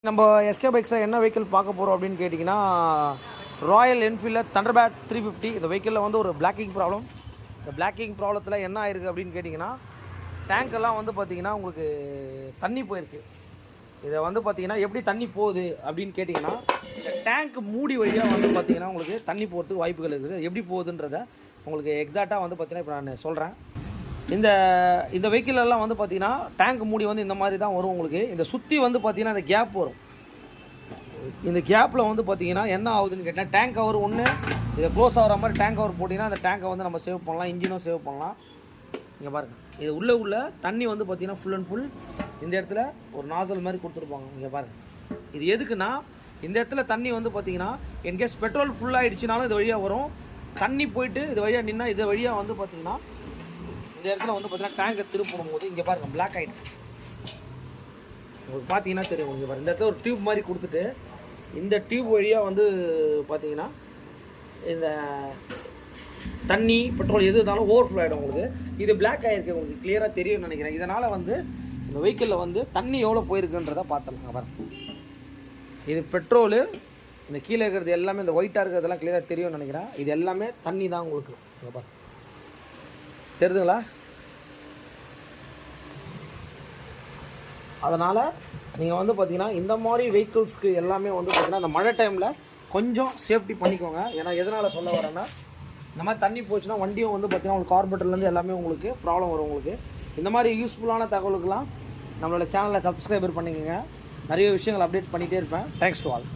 நம்ம எஸ்கே பைக்ஸில் என்ன வெஹிக்கிள் பார்க்க போகிறோம் அப்படின்னு கேட்டிங்கன்னா ராயல் என்ஃபீல்டில் தண்டர்பேர்ட் 350. இந்த வெஹிக்கிளில் வந்து ஒரு பிளாக்கிங் ப்ராப்ளம். இந்த பிளாக்கிங் ப்ராப்ளத்தில் என்ன ஆயிருக்கு அப்படின்னு கேட்டிங்கன்னா டேங்க்கெல்லாம் வந்து பார்த்திங்கன்னா உங்களுக்கு தண்ணி போயிருக்கு. இதை வந்து பார்த்திங்கன்னா எப்படி தண்ணி போகுது அப்படின்னு கேட்டிங்கன்னா இந்த டேங்க் மூடி வழியாக வந்து பார்த்திங்கன்னா உங்களுக்கு தண்ணி போகிறதுக்கு வாய்ப்புகள் இருக்குது. எப்படி போகுதுன்றதை உங்களுக்கு எக்ஸாக்டாக வந்து பார்த்திங்கன்னா இப்போ நான் சொல்கிறேன். இந்த வெஹிக்கிளெல்லாம் வந்து பார்த்திங்கன்னா டேங்க் மூடி வந்து இந்த மாதிரி தான் வரும். உங்களுக்கு இந்த சுற்றி வந்து பார்த்திங்கன்னா இந்த கேப் வரும். இந்த கேப்பில் வந்து பார்த்திங்கன்னா என்ன ஆகுதுன்னு கேட்டால் டேங்க் கவர் ஒன்று இதை க்ளோஸ் ஆகிற மாதிரி டேங்க் கவர் போட்டிங்கன்னா அந்த டேங்கை வந்து நம்ம சேவ் பண்ணலாம், இன்ஜினும் சேவ் பண்ணலாம். இங்கே பாருங்கள், இது உள்ள தண்ணி வந்து பார்த்திங்கன்னா ஃபுல் அண்ட் ஃபுல் இந்த இடத்துல ஒரு நாசல் மாதிரி கொடுத்துருப்பாங்க. இங்கே பாருங்கள், இது எதுக்குன்னா இந்த இடத்துல தண்ணி வந்து பார்த்திங்கன்னா இன்கேஸ் பெட்ரோல் ஃபுல்லாகிடுச்சினாலும் இது வழியாக வரும். தண்ணி போயிட்டு இது வழியாக நின்னா இது வழியாக வந்து பார்த்திங்கன்னா இந்த இடத்துல வந்து பார்த்தீங்கன்னா டேங்கை திருப்பணும் போது இங்கே பாருங்கள் பிளாக் ஆகிடும். உங்களுக்கு பார்த்தீங்கன்னா தெரியும். இங்கே பாருங்கள், இந்த இடத்துல ஒரு டியூப் மாதிரி கொடுத்துட்டு இந்த டியூப் வழியாக வந்து பார்த்தீங்கன்னா இந்த தண்ணி பெட்ரோல் எது இருந்தாலும் ஓவர்ஃப்ளோ ஆகிடும். உங்களுக்கு இது பிளாக் ஆகிருக்கு, உங்களுக்கு கிளியராக தெரியும்னு நினைக்கிறேன். இதனால் வந்து இந்த வெஹிக்கிளில் வந்து தண்ணி எவ்வளோ போயிருக்குன்றதை பார்த்துலாம். பாருங்கள், இது பெட்ரோலு, இந்த கீழே இருக்கிறது எல்லாமே இந்த ஒயிட்டாக இருக்கிறதெல்லாம் கிளியராக தெரியும்னு நினைக்கிறேன். இது எல்லாமே தண்ணி தான் உங்களுக்கு. இங்கே பாருங்கள், தெரியுதுங்களா? அதனால் நீங்கள் வந்து பார்த்திங்கன்னா இந்த மாதிரி வெஹிக்கிள்ஸ்க்கு எல்லாமே வந்து பார்த்திங்கன்னா இந்த மழை டைமில் கொஞ்சம் சேஃப்டி பண்ணிக்கோங்க. ஏன்னா எதனால் சொல்ல வரேன்னா இந்த மாதிரி தண்ணி போச்சுன்னா வண்டியும் வந்து பார்த்திங்கன்னா உங்களுக்கு கார்பரேட்டர்லேருந்து எல்லாமே உங்களுக்கு ப்ராப்ளம் வரும். உங்களுக்கு இந்த மாதிரி யூஸ்ஃபுல்லான தகவலுக்கெல்லாம் நம்மளோட சேனலை சப்ஸ்கிரைபர் பண்ணிக்கோங்க. நிறைய விஷயங்கள் அப்டேட் பண்ணிகிட்டே இருப்பேன். Thanks to all.